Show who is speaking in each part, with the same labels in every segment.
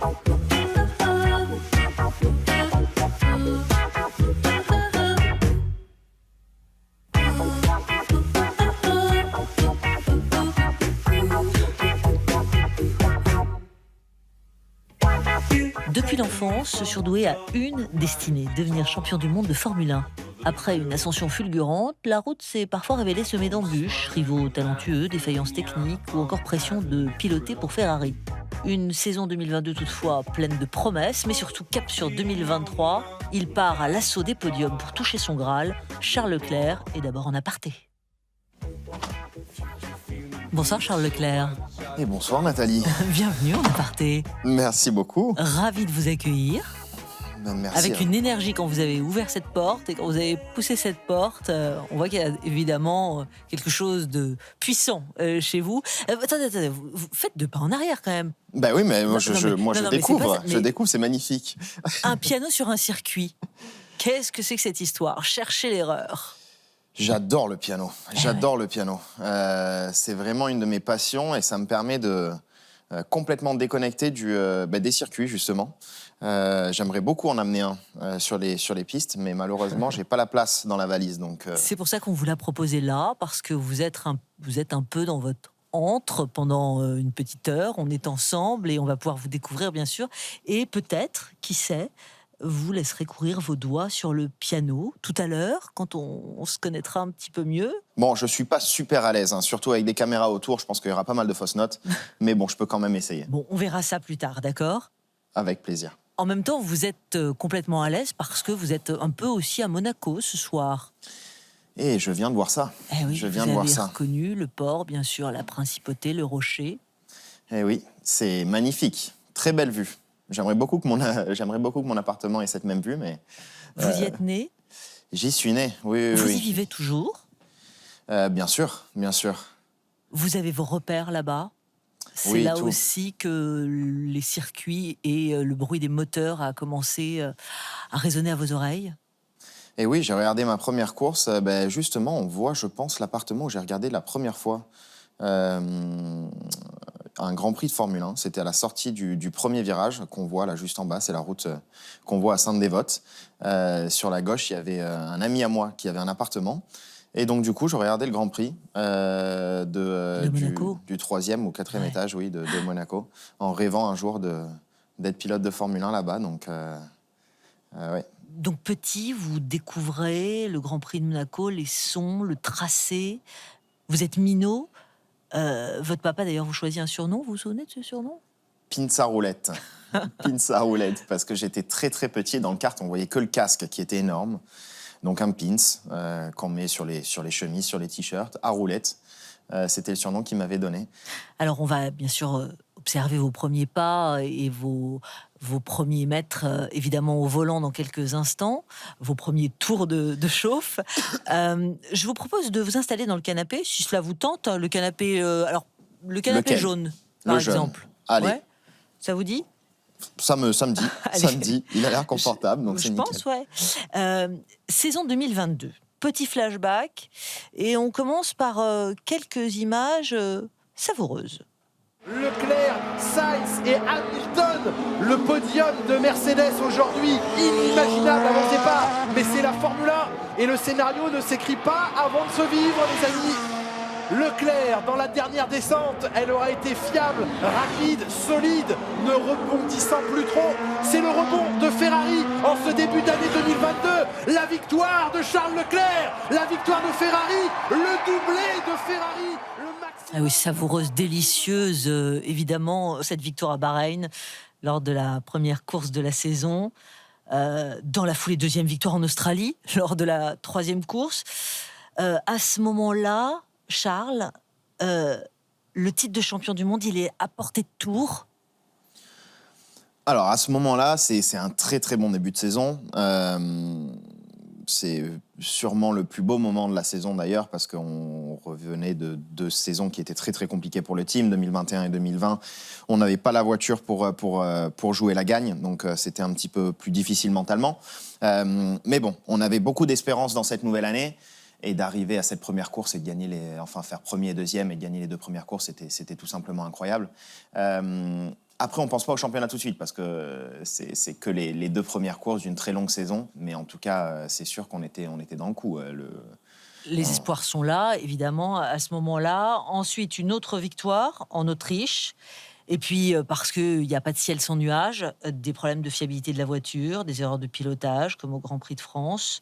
Speaker 1: Depuis l'enfance, ce surdoué a une destinée, devenir champion du monde de Formule 1. Après une ascension fulgurante, la route s'est parfois révélée semée d'embûches, rivaux talentueux, défaillances techniques ou encore pression de piloter pour Ferrari. Une saison 2022 toutefois pleine de promesses, mais surtout cap sur 2023. Il part à l'assaut des podiums pour toucher son Graal. Charles Leclerc est d'abord en aparté. Bonsoir Charles Leclerc.
Speaker 2: Et bonsoir Nathalie.
Speaker 1: Bienvenue en aparté.
Speaker 2: Merci beaucoup.
Speaker 1: Ravi de vous accueillir.
Speaker 2: Merci.
Speaker 1: Avec une énergie quand vous avez ouvert cette porte et quand vous avez poussé cette porte, on voit qu'il y a évidemment quelque chose de puissant chez vous. Attendez, vous faites deux pas en arrière quand même.
Speaker 2: Bah oui, mais moi je découvre,
Speaker 1: je
Speaker 2: découvre, c'est magnifique.
Speaker 1: Un piano sur un circuit. Qu'est-ce que c'est que cette histoire? Cherchez l'erreur.
Speaker 2: J'adore le piano, le piano. C'est vraiment une de mes passions et ça me permet de complètement déconnecter des circuits justement. J'aimerais beaucoup en amener un sur les pistes, mais malheureusement, j'ai pas la place dans la valise. Donc,
Speaker 1: C'est pour ça qu'on vous l'a proposé là, parce que vous êtes un peu dans votre antre pendant une petite heure. On est ensemble et on va pouvoir vous découvrir, bien sûr. Et peut-être, qui sait, vous laisserez courir vos doigts sur le piano tout à l'heure, quand on se connaîtra un petit peu mieux.
Speaker 2: Bon, je suis pas super à l'aise, surtout avec des caméras autour. Je pense qu'il y aura pas mal de fausses notes, mais bon, je peux quand même essayer.
Speaker 1: Bon, on verra ça plus tard, d'accord ?
Speaker 2: Avec plaisir.
Speaker 1: En même temps, vous êtes complètement à l'aise parce que vous êtes un peu aussi à Monaco ce soir.
Speaker 2: Et je viens de voir ça.
Speaker 1: Eh oui,
Speaker 2: je viens de voir ça.
Speaker 1: Vous avez reconnu le port, bien sûr, la principauté, le rocher.
Speaker 2: Eh oui, c'est magnifique. Très belle vue. J'aimerais beaucoup que mon appartement ait cette même vue, mais...
Speaker 1: Vous y êtes né ?
Speaker 2: J'y suis né, oui.
Speaker 1: Vous y vivez toujours ?
Speaker 2: Bien sûr, bien sûr.
Speaker 1: Vous avez vos repères là-bas ? C'est
Speaker 2: oui,
Speaker 1: là
Speaker 2: tout.
Speaker 1: aussi que les circuits et le bruit des moteurs a commencé à résonner à vos oreilles ?
Speaker 2: Et oui, j'ai regardé ma première course. Justement, on voit, je pense, l'appartement où j'ai regardé la première fois un Grand Prix de Formule 1. C'était à la sortie du premier virage qu'on voit là juste en bas. C'est la route qu'on voit à Sainte-Dévote. Sur la gauche, il y avait un ami à moi qui avait un appartement. Et donc, du coup, je regardais le Grand Prix du 3e ou 4e étage de Monaco, en rêvant un jour d'être pilote de Formule 1 là-bas. Donc, ouais.
Speaker 1: Donc, petit, vous découvrez le Grand Prix de Monaco, les sons, le tracé. Vous êtes minot. Votre papa, d'ailleurs, vous choisit un surnom. Vous vous souvenez de ce surnom ?
Speaker 2: Pince à roulette. Pince à roulette, parce que j'étais très, très petit. Dans le kart, on voyait que le casque qui était énorme. Donc un pins qu'on met sur les chemises, sur les t-shirts, à roulette. C'était le surnom qu'il m'avait donné.
Speaker 1: Alors on va bien sûr observer vos premiers pas et vos premiers mètres, évidemment au volant dans quelques instants, vos premiers tours de chauffe. Je vous propose de vous installer dans le canapé, si cela vous tente. Le canapé, le canapé
Speaker 2: Lequel ?
Speaker 1: jaune, par exemple.
Speaker 2: Allez.
Speaker 1: Ouais. Ça vous dit ?
Speaker 2: Ça me dit. Il a l'air confortable, donc c'est nickel.
Speaker 1: Je pense, ouais. Saison 2022. Petit flashback. Et on commence par quelques images savoureuses.
Speaker 3: Leclerc, Sainz et Hamilton, le podium de Mercedes aujourd'hui, inimaginable avant le départ. Mais c'est la Formule 1 et le scénario ne s'écrit pas avant de se vivre, les amis. Leclerc, dans la dernière descente, elle aura été fiable, rapide, solide, ne rebondissant plus trop. C'est le rebond de Ferrari en ce début d'année 2022. La victoire de Charles Leclerc, la victoire de Ferrari, le doublé de Ferrari.
Speaker 1: Ah oui, savoureuse, délicieuse, évidemment, cette victoire à Bahreïn lors de la première course de la saison. Dans la foulée, deuxième victoire en Australie, lors de la troisième course. À ce moment-là, Charles, le titre de champion du monde, il est à portée de tour.
Speaker 2: Alors, à ce moment-là, c'est un très très bon début de saison. C'est sûrement le plus beau moment de la saison d'ailleurs, parce qu'on revenait de deux saisons qui étaient très très compliquées pour le team, 2021 et 2020. On n'avait pas la voiture pour jouer la gagne, donc c'était un petit peu plus difficile mentalement. Mais bon, on avait beaucoup d'espérance dans cette nouvelle année. Et d'arriver à cette première course et de gagner faire premier et deuxième et de gagner les deux premières courses, c'était tout simplement incroyable. À Après, on ne pense pas au championnat tout de suite parce que c'est que les 2 premières courses d'une très longue saison. Mais en tout cas, c'est sûr qu'on était dans le coup.
Speaker 1: Les espoirs sont là, évidemment, à ce moment-là. Ensuite, une autre victoire en Autriche. Et puis, parce qu'il n'y a pas de ciel sans nuages, des problèmes de fiabilité de la voiture, des erreurs de pilotage, comme au Grand Prix de France.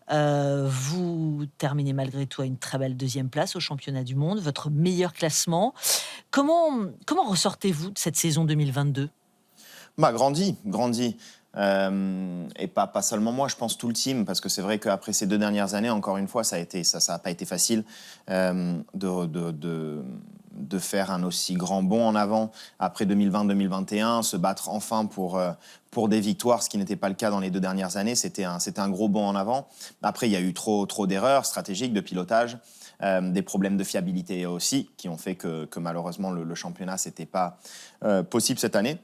Speaker 1: Vous terminez malgré tout à une très belle 2e place au championnat du monde, votre meilleur classement. Comment ressortez-vous de cette saison 2022 ?
Speaker 2: Grandi. Et pas seulement moi, je pense tout le team, parce que c'est vrai qu'après ces 2 dernières années, encore une fois, ça a pas été facile de faire un aussi grand bond en avant après 2020-2021, se battre enfin pour des victoires, ce qui n'était pas le cas dans les 2 dernières années. C'était un gros bond en avant. Après, il y a eu trop d'erreurs stratégiques, de pilotage, des problèmes de fiabilité aussi, qui ont fait que malheureusement le championnat, c'était pas possible cette année.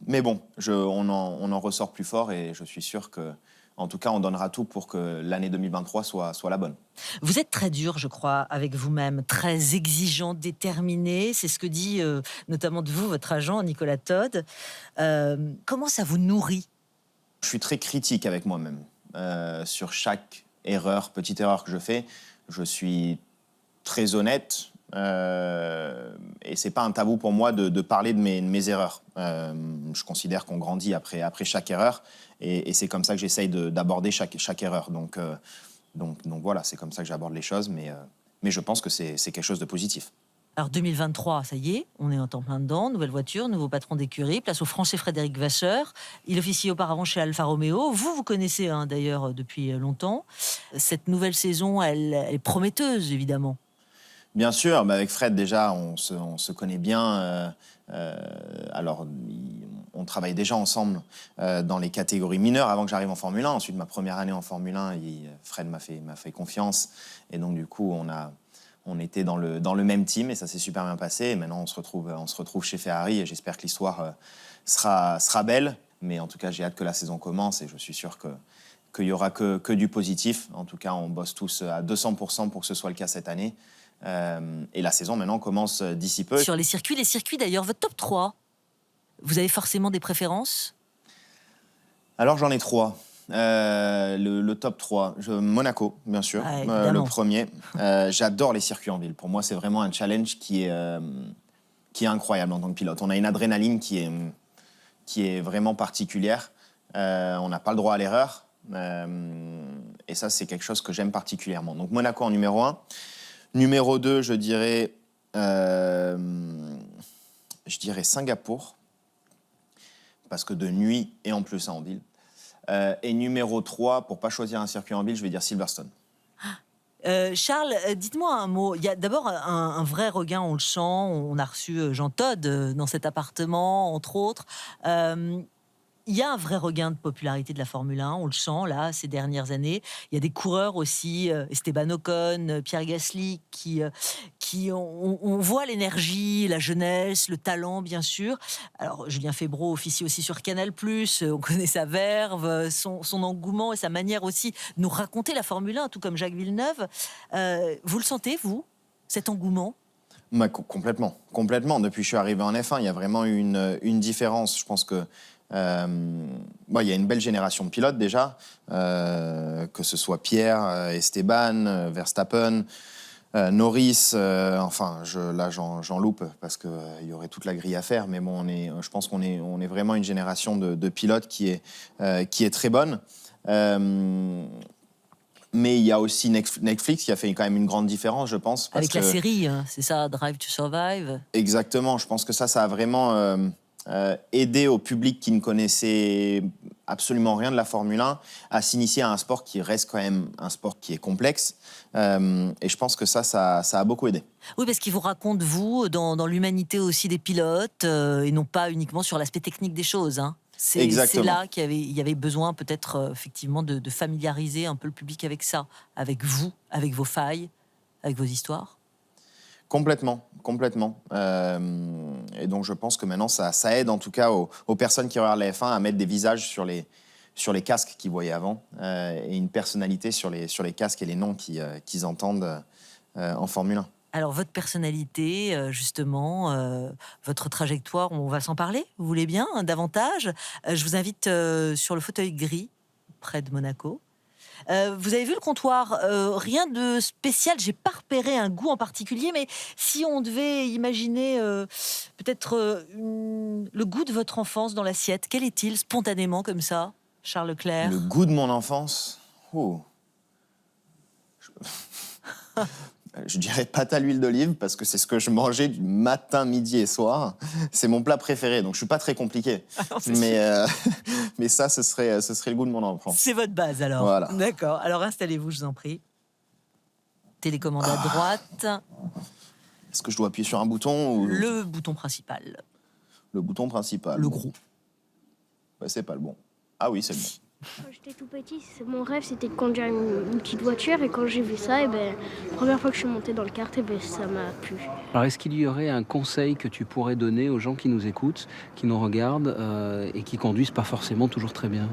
Speaker 2: Mais bon, on en ressort plus fort et je suis sûr que, en tout cas, on donnera tout pour que l'année 2023 soit la bonne.
Speaker 1: Vous êtes très dur, je crois, avec vous-même, très exigeant, déterminé. C'est ce que dit notamment de vous, votre agent, Nicolas Todd. Comment ça vous nourrit ?
Speaker 2: Je suis très critique avec moi-même. Sur chaque petite erreur que je fais, je suis très honnête. Et c'est pas un tabou pour moi de parler de mes erreurs. Je considère qu'on grandit après chaque erreur, et c'est comme ça que j'essaye d'aborder chaque erreur. Donc voilà, c'est comme ça que j'aborde les choses, mais je pense que c'est quelque chose de positif.
Speaker 1: Alors 2023, ça y est, on est en temps plein dedans, nouvelle voiture, nouveau patron d'écurie, place au Français Frédéric Vasseur. Il officie auparavant chez Alfa Romeo. Vous connaissez d'ailleurs depuis longtemps. Cette nouvelle saison, elle est prometteuse, évidemment.
Speaker 2: Bien sûr, mais avec Fred, déjà, on se connaît bien. Alors, on travaille déjà ensemble dans les catégories mineures avant que j'arrive en Formule 1. Ensuite, ma première année en Formule 1, Fred m'a fait confiance. Et donc, du coup, on était dans le même team et ça s'est super bien passé. Et maintenant, on se retrouve chez Ferrari et j'espère que l'histoire sera belle. Mais en tout cas, j'ai hâte que la saison commence et je suis sûr qu'il n'y aura que du positif. En tout cas, on bosse tous à 200% pour que ce soit le cas cette année. Et la saison maintenant commence d'ici peu.
Speaker 1: Sur les circuits d'ailleurs, votre top 3, vous avez forcément des préférences ?
Speaker 2: Alors j'en ai 3. Le top 3, Monaco, bien sûr, le premier. J'adore les circuits en ville. Pour moi, c'est vraiment un challenge qui est incroyable en tant que pilote. On a une adrénaline qui est vraiment particulière. On n'a pas le droit à l'erreur. Et ça, c'est quelque chose que j'aime particulièrement. Donc Monaco en numéro 1. Numéro 2, je dirais Singapour, parce que de nuit et en plus en ville. Et numéro 3, pour ne pas choisir un circuit en ville, je vais dire Silverstone.
Speaker 1: Charles, dites-moi un mot. Il y a d'abord un vrai regain, on le sent. On a reçu Jean Todt dans cet appartement, entre autres. Il y a un vrai regain de popularité de la Formule 1, on le sent là ces dernières années. Il y a des coureurs aussi, Esteban Ocon, Pierre Gasly, qui on voit l'énergie, la jeunesse, le talent bien sûr. Alors Julien Febvre officie aussi sur Canal+, on connaît sa verve, son engouement et sa manière aussi de nous raconter la Formule 1, tout comme Jacques Villeneuve. Vous le sentez, vous, cet engouement ?
Speaker 2: Complètement. Depuis que je suis arrivé en F1, il y a vraiment une différence. Je pense que il y a une belle génération de pilotes déjà, que ce soit Pierre, Esteban, Verstappen, Norris, j'en loupe parce qu'il y aurait toute la grille à faire, mais bon, je pense qu'on est vraiment une génération de pilotes qui est très bonne. Mais il y a aussi Netflix qui a fait quand même une grande différence, je pense.
Speaker 1: Avec la série, c'est ça, Drive to Survive.
Speaker 2: Exactement, je pense que ça a vraiment aider au public qui ne connaissait absolument rien de la Formule 1 à s'initier à un sport qui reste quand même un sport qui est complexe. Et je pense que ça a beaucoup aidé.
Speaker 1: Oui, parce qu'il vous raconte, vous, dans l'humanité aussi des pilotes, et non pas uniquement sur l'aspect technique des choses. Hein. C'est là qu'il y avait besoin peut-être effectivement de familiariser un peu le public avec ça, avec vous, avec vos failles, avec vos histoires.
Speaker 2: Complètement. Et donc je pense que maintenant ça aide en tout cas aux personnes qui regardent la F1 à mettre des visages sur les casques qu'ils voyaient avant, et une personnalité sur les casques et les noms qu'ils entendent en Formule 1.
Speaker 1: Alors, votre personnalité, justement, votre trajectoire, on va s'en parler, vous voulez bien, hein, davantage. Je vous invite sur le fauteuil gris, près de Monaco. Vous avez vu le comptoir, rien de spécial, j'ai pas repéré un goût en particulier, mais si on devait imaginer peut-être le goût de votre enfance dans l'assiette, quel est-il spontanément comme ça, Charles Leclerc?
Speaker 2: Le goût de mon enfance. Oh. Je dirais pâte à l'huile d'olive parce que c'est ce que je mangeais du matin, midi et soir. C'est mon plat préféré, donc je suis pas très compliqué.
Speaker 1: Non, c'est
Speaker 2: Mais, mais ça, ce serait le goût de mon enfance.
Speaker 1: C'est votre base alors.
Speaker 2: Voilà.
Speaker 1: D'accord. Alors installez-vous, je vous en prie. Télécommande à droite,
Speaker 2: Est-ce que je dois appuyer sur un bouton ou
Speaker 1: le bouton principal,
Speaker 2: le bouton principal?
Speaker 1: le gros.
Speaker 2: Bah, c'est pas le bon. Ah oui, c'est le bon.
Speaker 4: Quand j'étais tout petit, mon rêve c'était de conduire une petite voiture et quand j'ai vu ça, la première fois que je suis montée dans le kart, ça m'a plu.
Speaker 5: Alors, est-ce qu'il y aurait un conseil que tu pourrais donner aux gens qui nous écoutent, qui nous regardent et qui conduisent pas forcément toujours très bien?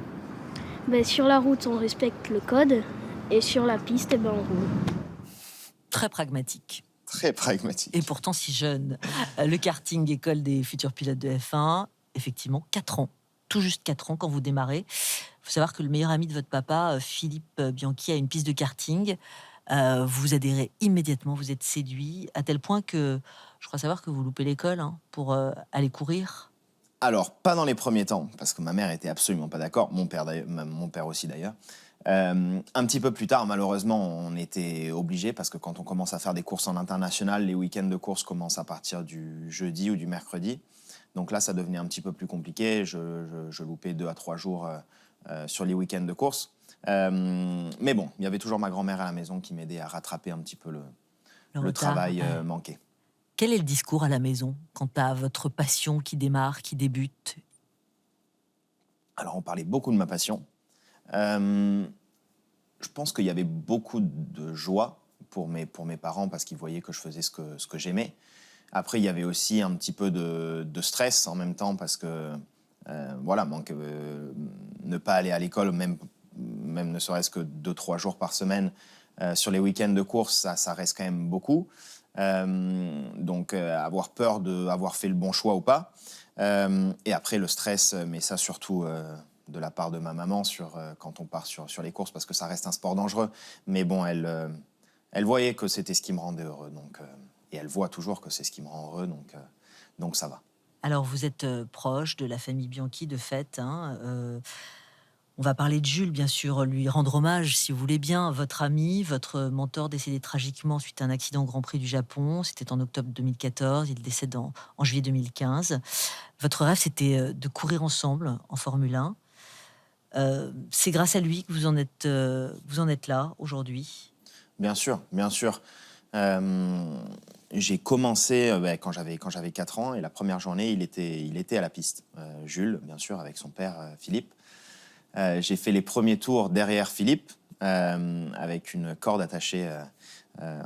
Speaker 4: Sur la route, on respecte le code et sur la piste, on roule.
Speaker 1: Très pragmatique.
Speaker 2: Très pragmatique.
Speaker 1: Et pourtant si jeune. Le karting, école des futurs pilotes de F1, effectivement, 4 ans. Tout juste 4 ans quand vous démarrez. Il faut savoir que le meilleur ami de votre papa, Philippe Bianchi, a une piste de karting. Vous adhérez immédiatement, vous êtes séduit, à tel point que je crois savoir que vous loupez l'école pour aller courir.
Speaker 2: Alors, pas dans les premiers temps, parce que ma mère était absolument pas d'accord, mon père aussi d'ailleurs. Un petit peu plus tard, malheureusement, on était obligé parce que quand on commence à faire des courses en international, les week-ends de course commencent à partir du jeudi ou du mercredi. Donc là, ça devenait un petit peu plus compliqué. Je loupais 2 à 3 jours sur les week-ends de course. Mais bon, il y avait toujours ma grand-mère à la maison qui m'aidait à rattraper un petit peu le
Speaker 1: retard,
Speaker 2: travail
Speaker 1: ouais.
Speaker 2: manqué.
Speaker 1: Quel est le discours à la maison quant à votre passion qui démarre, qui débute?
Speaker 2: Alors, on parlait beaucoup de ma passion. Je pense qu'il y avait beaucoup de joie pour mes parents parce qu'ils voyaient que je faisais ce que j'aimais. Après, il y avait aussi un petit peu de stress en même temps parce que, ne pas aller à l'école, même ne serait-ce que 2-3 jours par semaine, sur les week-ends de course, ça reste quand même beaucoup. Donc, avoir peur d'avoir fait le bon choix ou pas. Et après, le stress, mais ça surtout de la part de ma maman quand on part sur les courses, parce que ça reste un sport dangereux. Mais bon, elle voyait que c'était ce qui me rendait heureux. Et elle voit toujours que c'est ce qui me rend heureux, donc ça va.
Speaker 1: Alors, vous êtes proche de la famille Bianchi, de fait. On va parler de Jules, bien sûr, lui rendre hommage, si vous voulez bien. Votre ami, votre mentor décédé tragiquement suite à un accident au Grand Prix du Japon. C'était en octobre 2014. Il décède en juillet 2015. Votre rêve, c'était de courir ensemble en Formule 1. C'est grâce à lui que vous en êtes là aujourd'hui.
Speaker 2: Bien sûr, bien sûr. J'ai commencé quand j'avais 4 ans et la première journée, il était à la piste. Jules, bien sûr, avec son père Philippe. J'ai fait les premiers tours derrière Philippe avec une corde attachée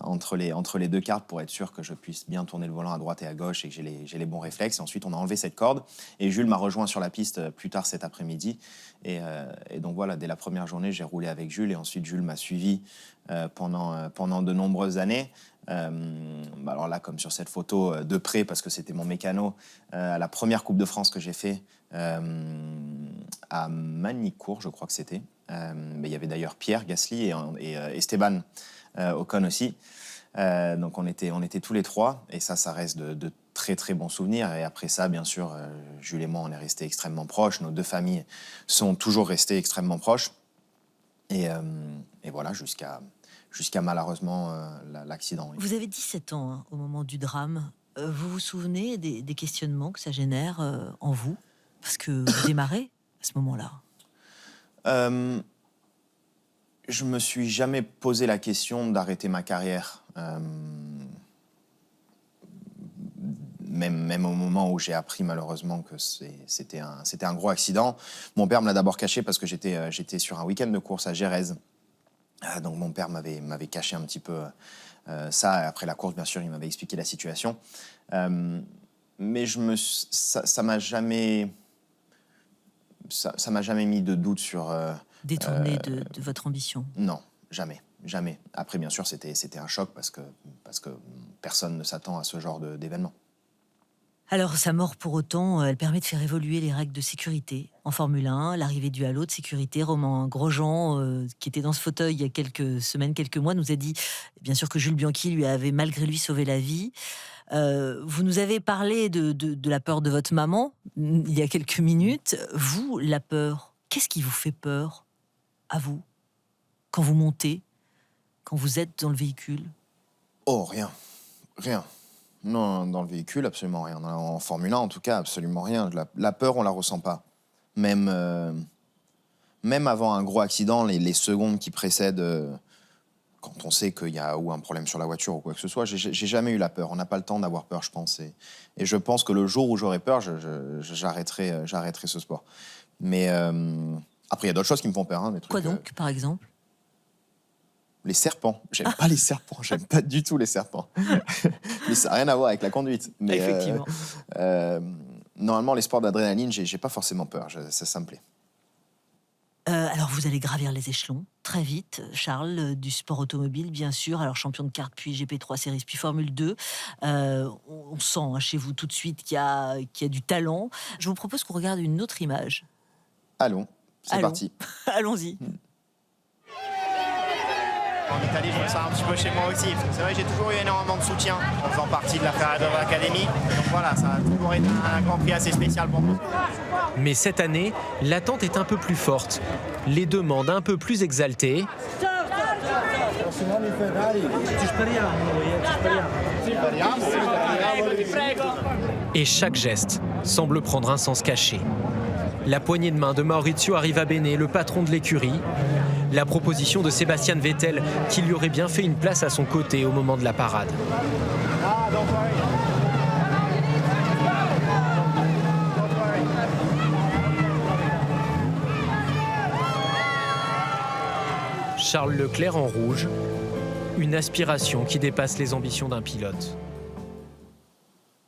Speaker 2: entre les 2 karts pour être sûr que je puisse bien tourner le volant à droite et à gauche et que j'ai les bons réflexes. Et ensuite, on a enlevé cette corde et Jules m'a rejoint sur la piste plus tard cet après-midi. Et donc voilà, dès la première journée, j'ai roulé avec Jules et ensuite Jules m'a suivi pendant de nombreuses années. Alors là, comme sur cette photo de près, parce que c'était mon mécano, à la première Coupe de France que j'ai fait à Magny-Cours, je crois que c'était. Mais il y avait d'ailleurs Pierre Gasly et Esteban Ocon aussi. Donc on était tous les 3 et ça reste de très très bons souvenirs. Et après ça, bien sûr, Jules et moi, on est restés extrêmement proches. Nos 2 familles sont toujours restées extrêmement proches. Et voilà, jusqu'à malheureusement l'accident. Oui.
Speaker 1: Vous avez 17 ans au moment du drame. Vous vous souvenez des questionnements que ça génère en vous? Parce que vous démarrez à ce moment-là.
Speaker 2: Je me suis jamais posé la question d'arrêter ma carrière. Même au moment où j'ai appris malheureusement que c'était un gros accident. Mon père me l'a d'abord caché parce que j'étais sur un week-end de course à Gérèse. Donc mon père m'avait caché un petit peu ça. Après la course, bien sûr, il m'avait expliqué la situation. Mais ça m'a jamais mis de doute sur...
Speaker 1: Détourné de votre ambition.
Speaker 2: Non, jamais. jamais. Après, bien sûr, c'était un choc parce que personne ne s'attend à ce genre d'événement.
Speaker 1: Alors, sa mort, pour autant, elle permet de faire évoluer les règles de sécurité. En Formule 1, l'arrivée du halo de sécurité, Romain Grosjean, qui était dans ce fauteuil il y a quelques semaines, quelques mois, nous a dit, bien sûr, que Jules Bianchi lui avait malgré lui sauvé la vie. Vous nous avez parlé de la peur de votre maman, il y a quelques minutes. Vous, la peur, qu'est-ce qui vous fait peur, à vous, quand vous montez, quand vous êtes dans le véhicule?
Speaker 2: Oh, rien. Rien. Non, dans le véhicule, absolument rien. En Formule 1, en tout cas, absolument rien. La peur, on la ressent pas. Même avant un gros accident, les secondes qui précèdent, quand on sait qu'il y a ou un problème sur la voiture ou quoi que ce soit, j'ai jamais eu la peur. On n'a pas le temps d'avoir peur, je pense. Et je pense que le jour où j'aurai peur, j'arrêterai ce sport. Mais après, il y a d'autres choses qui me font peur. Hein, des trucs,
Speaker 1: Quoi donc, par exemple?
Speaker 2: Les serpents. J'aime pas les serpents. J'aime pas du tout les serpents. Mais ça n'a rien à voir avec la conduite. Mais,
Speaker 1: Effectivement.
Speaker 2: Normalement, les sports d'adrénaline, j'ai pas forcément peur. Ça me plaît.
Speaker 1: Alors, vous allez gravir les échelons très vite, Charles, du sport automobile, bien sûr. Alors, champion de kart, puis GP3 Series, puis Formule 2. On sent chez vous tout de suite qu'il y a du talent. Je vous propose qu'on regarde une autre image.
Speaker 2: Allons, c'est parti.
Speaker 1: Allons-y.
Speaker 6: En Italie, je me sens un petit peu chez moi aussi. C'est vrai que j'ai toujours eu énormément de soutien en faisant partie de la Ferrari Academy. Donc voilà, ça a toujours été un Grand Prix assez spécial pour moi.
Speaker 7: Mais cette année, l'attente est un peu plus forte. Les demandes un peu plus exaltées. Et chaque geste semble prendre un sens caché. La poignée de main de Maurizio Arrivabene, le patron de l'écurie. La proposition de Sébastien Vettel, qui lui aurait bien fait une place à son côté au moment de la parade. Charles Leclerc en rouge, une aspiration qui dépasse les ambitions d'un pilote.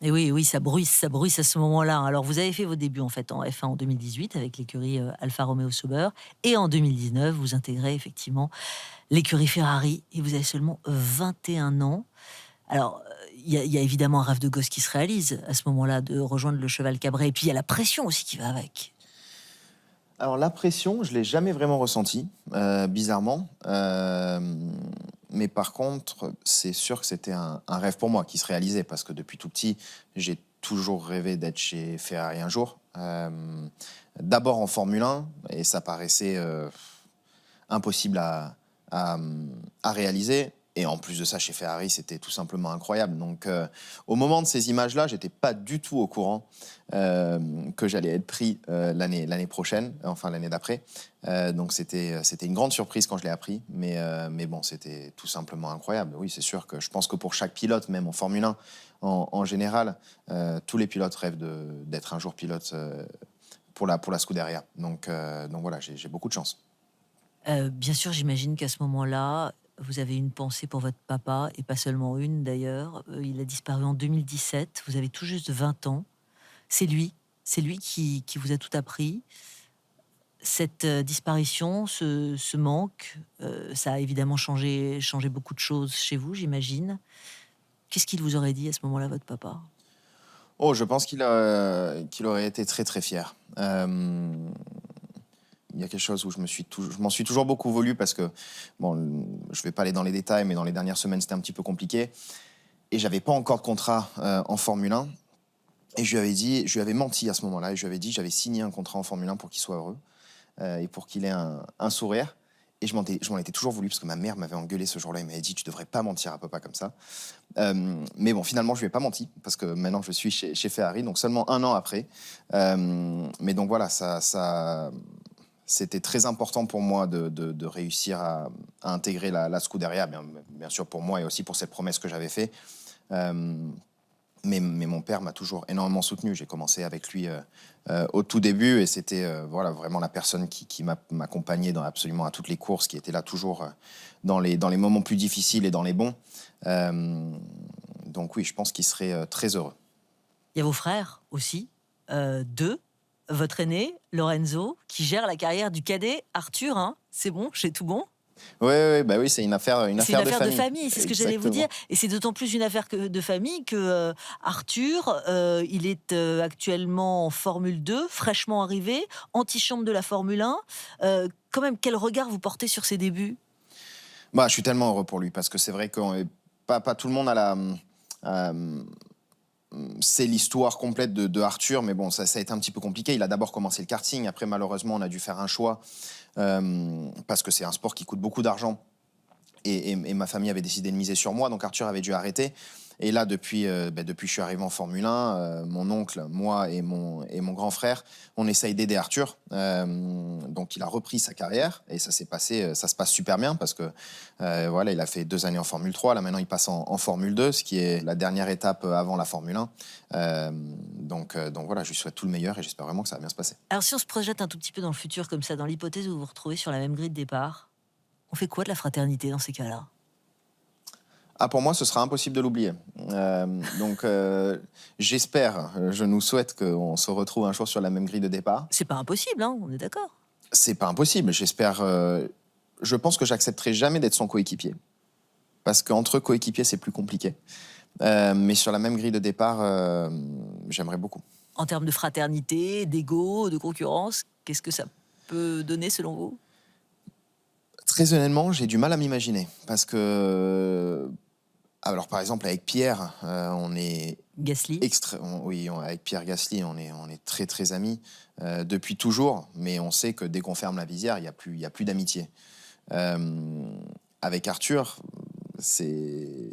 Speaker 1: Et oui, ça bruisse à ce moment-là. Alors, vous avez fait vos débuts en fait en F1 en 2018 avec l'écurie Alfa Romeo Sauber, et en 2019, vous intégrez effectivement l'écurie Ferrari et vous avez seulement 21 ans. Alors, il y a évidemment un rêve de gosse qui se réalise à ce moment-là, de rejoindre le cheval cabré, et puis il y a la pression aussi qui va avec.
Speaker 2: Alors la pression, je l'ai jamais vraiment ressentie, bizarrement. Mais par contre, c'est sûr que c'était un rêve pour moi qui se réalisait, parce que depuis tout petit, j'ai toujours rêvé d'être chez Ferrari un jour. D'abord en Formule 1, et ça paraissait impossible à réaliser. Et en plus de ça, chez Ferrari, c'était tout simplement incroyable. Donc, au moment de ces images-là, j'étais pas du tout au courant que j'allais être pris l'année prochaine, enfin l'année d'après. Donc, c'était une grande surprise quand je l'ai appris. Mais bon, c'était tout simplement incroyable. Oui, c'est sûr que je pense que pour chaque pilote, même en Formule 1, en général, tous les pilotes rêvent d'être un jour pilote pour la Scuderia. Donc voilà, j'ai beaucoup de chance.
Speaker 1: Bien sûr, j'imagine qu'à ce moment-là, vous avez une pensée pour votre papa, et pas seulement une d'ailleurs. Il a disparu en 2017, vous avez tout juste 20 ans. C'est lui qui vous a tout appris. Cette disparition, ce manque, ça a évidemment changé beaucoup de choses chez vous, j'imagine. Qu'est-ce qu'il vous aurait dit à ce moment-là, votre papa ?
Speaker 2: Oh, je pense qu'il aurait été très très fier. Il y a quelque chose où je m'en suis toujours beaucoup voulu, parce que, bon, je vais pas aller dans les détails, mais dans les dernières semaines, c'était un petit peu compliqué. Et j'avais pas encore de contrat en Formule 1. Et je lui avais menti à ce moment-là. Et je lui avais dit que j'avais signé un contrat en Formule 1 pour qu'il soit heureux et pour qu'il ait un sourire. Et je m'en étais toujours voulu, parce que ma mère m'avait engueulé ce jour-là. Elle m'avait dit: tu devrais pas mentir à papa comme ça. Mais bon, finalement, je lui ai pas menti, parce que maintenant, je suis chez Ferrari, donc seulement 1 an après. Mais donc voilà, c'était très important pour moi de réussir à intégrer la Scuderia, bien sûr pour moi et aussi pour cette promesse que j'avais faite. Mais mon père m'a toujours énormément soutenu. J'ai commencé avec lui au tout début, et c'était voilà, vraiment la personne qui m'accompagnait absolument à toutes les courses, qui était là toujours dans les moments plus difficiles et dans les bons. Donc oui, je pense qu'il serait très heureux.
Speaker 1: Il y a vos frères aussi, 2. Votre aîné, Lorenzo, qui gère la carrière du cadet, Arthur, hein, c'est bon, j'ai tout bon.
Speaker 2: Oui, c'est une affaire
Speaker 1: C'est une
Speaker 2: de
Speaker 1: affaire de
Speaker 2: famille.
Speaker 1: famille, c'est ce que j'allais vous dire. Et c'est d'autant plus une affaire de famille que Arthur, il est actuellement en Formule 2, fraîchement arrivé, antichambre de la Formule 1. Quand même, quel regard vous portez sur ses débuts ?
Speaker 2: Bah, je suis tellement heureux pour lui parce que c'est vrai que pas tout le monde a c'est l'histoire complète de Arthur, mais bon, ça a été un petit peu compliqué. Il a d'abord commencé le karting, après malheureusement on a dû faire un choix parce que c'est un sport qui coûte beaucoup d'argent et ma famille avait décidé de miser sur moi, donc Arthur avait dû arrêter. Et là, depuis que je suis arrivé en Formule 1, mon oncle, moi et mon grand frère, on essaye d'aider Arthur. Donc, il a repris sa carrière et ça se passe super bien parce que voilà, il a fait 2 années en Formule 3. Là, maintenant, il passe en Formule 2, ce qui est la dernière étape avant la Formule 1. Donc voilà, je lui souhaite tout le meilleur et j'espère vraiment que ça va bien se passer.
Speaker 1: Alors, si on se projette un tout petit peu dans le futur comme ça, dans l'hypothèse où vous vous retrouvez sur la même grille de départ, on fait quoi de la fraternité dans ces cas-là ?
Speaker 2: Ah, pour moi, ce sera impossible de l'oublier. Donc, j'espère, je nous souhaite qu'on se retrouve un jour sur la même grille de départ.
Speaker 1: C'est pas impossible, hein, on est d'accord.
Speaker 2: C'est pas impossible, j'espère. Je pense que j'accepterai jamais d'être son coéquipier. Parce qu'entre coéquipiers, c'est plus compliqué. Mais sur la même grille de départ, j'aimerais beaucoup.
Speaker 1: En termes de fraternité, d'ego, de concurrence, qu'est-ce que ça peut donner selon vous ?
Speaker 2: Très honnêtement, j'ai du mal à m'imaginer. Parce que... Alors, par exemple, avec Pierre, on est...
Speaker 1: Gasly ?
Speaker 2: Avec Pierre Gasly, on est très, très amis depuis toujours. Mais on sait que dès qu'on ferme la visière, il y a plus d'amitié. Avec Arthur, c'est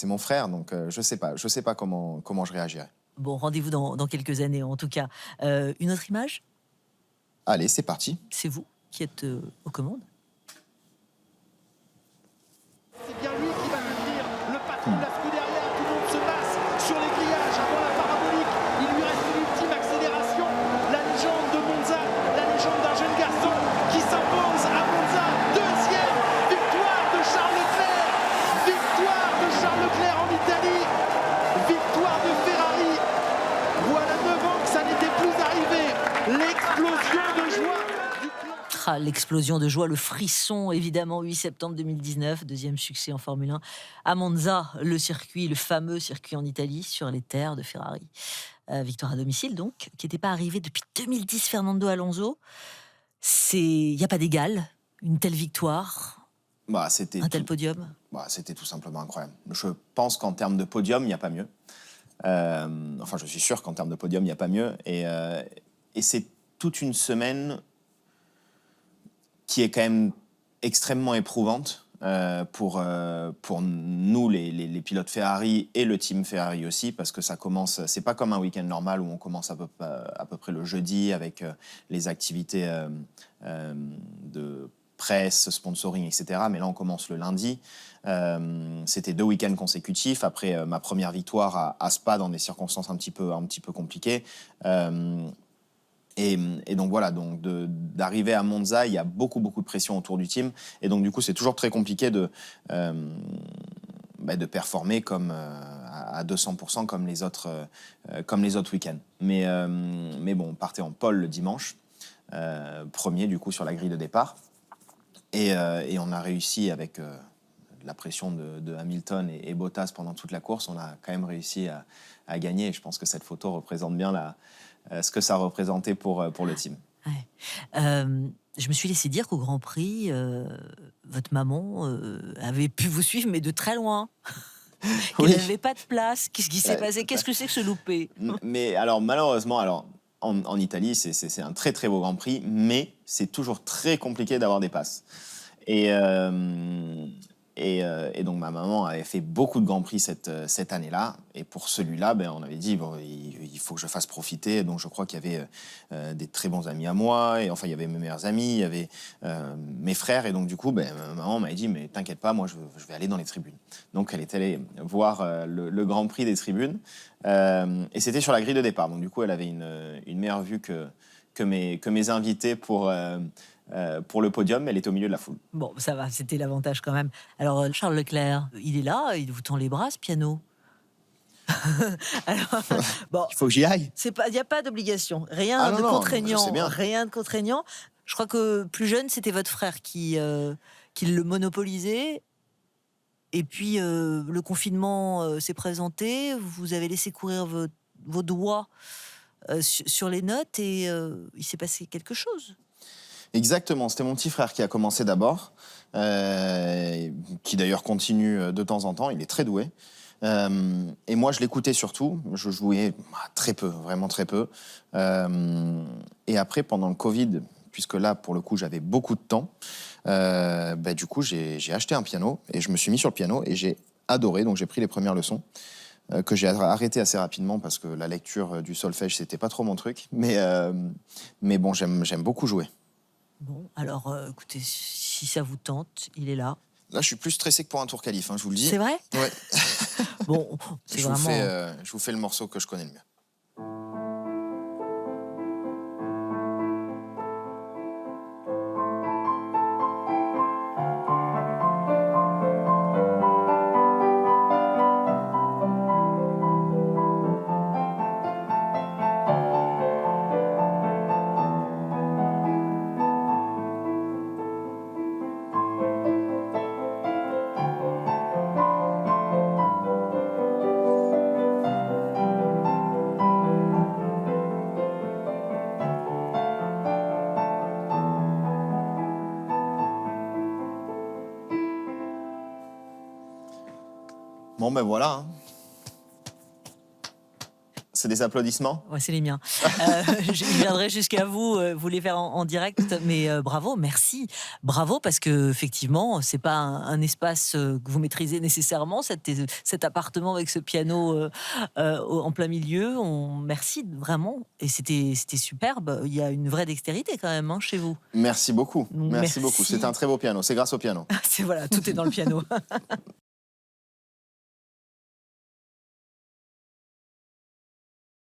Speaker 2: mon frère. Donc, je sais pas comment je réagirais.
Speaker 1: Bon, rendez-vous dans quelques années, en tout cas. Une autre image ?
Speaker 2: Allez, c'est parti.
Speaker 1: C'est vous qui êtes aux commandes ?
Speaker 3: C'est bien lui qui va devenir le patron de la Scuderia. Tout le monde se masse sur les grillages avant la parabolique. Il lui reste une ultime accélération. La légende de Monza, la légende d'un jeune garçon qui s'impose à Monza. Deuxième victoire de Charles Leclerc. Victoire de Charles Leclerc en Italie. Victoire de Ferrari. Voilà 9 ans que ça n'était plus arrivé. L'explosion de joie.
Speaker 1: L'explosion de joie, le frisson, évidemment, 8 septembre 2019, deuxième succès en Formule 1 à Monza, le fameux circuit en Italie, sur les terres de Ferrari. Victoire à domicile, donc, qui n'était pas arrivée depuis 2010, Fernando Alonso. Il n'y a pas d'égal, une telle victoire, un tel podium.
Speaker 2: C'était tout simplement incroyable. Je pense qu'en termes de podium, il n'y a pas mieux. Je suis sûr qu'en termes de podium, il n'y a pas mieux. Et c'est toute une semaine qui est quand même extrêmement éprouvante pour nous, les pilotes Ferrari et le team Ferrari aussi, parce que ça commence, c'est pas comme un week-end normal où on commence à peu près le jeudi avec les activités de presse, sponsoring, etc. Mais là, on commence le lundi. C'était 2 week-ends consécutifs après ma première victoire à Spa dans des circonstances un petit peu compliquées. Et donc voilà, d'arriver à Monza, il y a beaucoup de pression autour du team. Et donc du coup, c'est toujours très compliqué de performer comme à 200% comme les autres week-ends. Mais bon, on partait en pole le dimanche, premier du coup sur la grille de départ. Et on a réussi avec la pression de Hamilton et Bottas pendant toute la course, on a quand même réussi à gagner. Et je pense que cette photo représente bien ce que ça représentait pour le team.
Speaker 1: Ouais. Je me suis laissé dire qu'au Grand Prix, votre maman avait pu vous suivre, mais de très loin. Qu'elle n'avait pas de place. Qu'est-ce qui s'est passé ? Qu'est-ce que c'est que ce loupé ?
Speaker 2: Mais alors, malheureusement, en Italie, c'est un très très beau Grand Prix, mais c'est toujours très compliqué d'avoir des passes. Et donc ma maman avait fait beaucoup de Grands Prix cette année-là. Et pour celui-là, on avait dit il faut que je fasse profiter. Donc je crois qu'il y avait des très bons amis à moi. Et enfin, il y avait mes meilleurs amis, il y avait mes frères. Et donc du coup, ma maman m'avait dit mais t'inquiète pas, moi je vais aller dans les tribunes. Donc elle est allée voir le Grand Prix des tribunes. Et c'était sur la grille de départ. Donc du coup, elle avait une meilleure vue que mes invités pour le podium, elle était au milieu de la foule.
Speaker 1: Bon, ça va, c'était l'avantage quand même. Alors, Charles Leclerc, il est là, il vous tend les bras, ce piano. Alors, bon,
Speaker 2: il faut que j'y aille.
Speaker 1: Il n'y a pas d'obligation, rien de contraignant.
Speaker 2: Je sais bien.
Speaker 1: Rien de contraignant. Je crois que plus jeune, c'était votre frère qui le monopolisait. Et puis, le confinement s'est présenté. Vous avez laissé courir vos doigts sur les notes et il s'est passé quelque chose.
Speaker 2: Exactement, c'était mon petit frère qui a commencé d'abord, qui d'ailleurs continue de temps en temps, il est très doué. Et moi, je l'écoutais surtout, je jouais très peu, vraiment très peu. Et après, pendant le Covid, puisque là, pour le coup, j'avais beaucoup de temps, du coup, j'ai acheté un piano et je me suis mis sur le piano et j'ai adoré, donc j'ai pris les premières leçons. Que j'ai arrêté assez rapidement parce que la lecture du solfège, c'était pas trop mon truc. Mais bon, j'aime beaucoup jouer.
Speaker 1: Bon, alors, écoutez, si ça vous tente, il est là.
Speaker 2: Là, je suis plus stressé que pour un tour qualif, je vous le dis.
Speaker 1: C'est vrai ?
Speaker 2: Ouais.
Speaker 1: Bon, c'est
Speaker 2: je
Speaker 1: vraiment...
Speaker 2: vous fais le morceau que je connais le mieux. Bon, ben voilà. C'est des applaudissements.
Speaker 1: Ouais, c'est les miens. Je viendrai jusqu'à vous, vous les faire en direct, mais bravo, merci. Bravo, parce que effectivement, c'est pas un espace que vous maîtrisez nécessairement, cet appartement avec ce piano en plein milieu. Merci, vraiment. Et c'était superbe. Il y a une vraie dextérité quand même chez vous.
Speaker 2: Merci beaucoup. Merci beaucoup. C'est un très beau piano. C'est grâce au piano.
Speaker 1: Voilà, tout est dans le piano.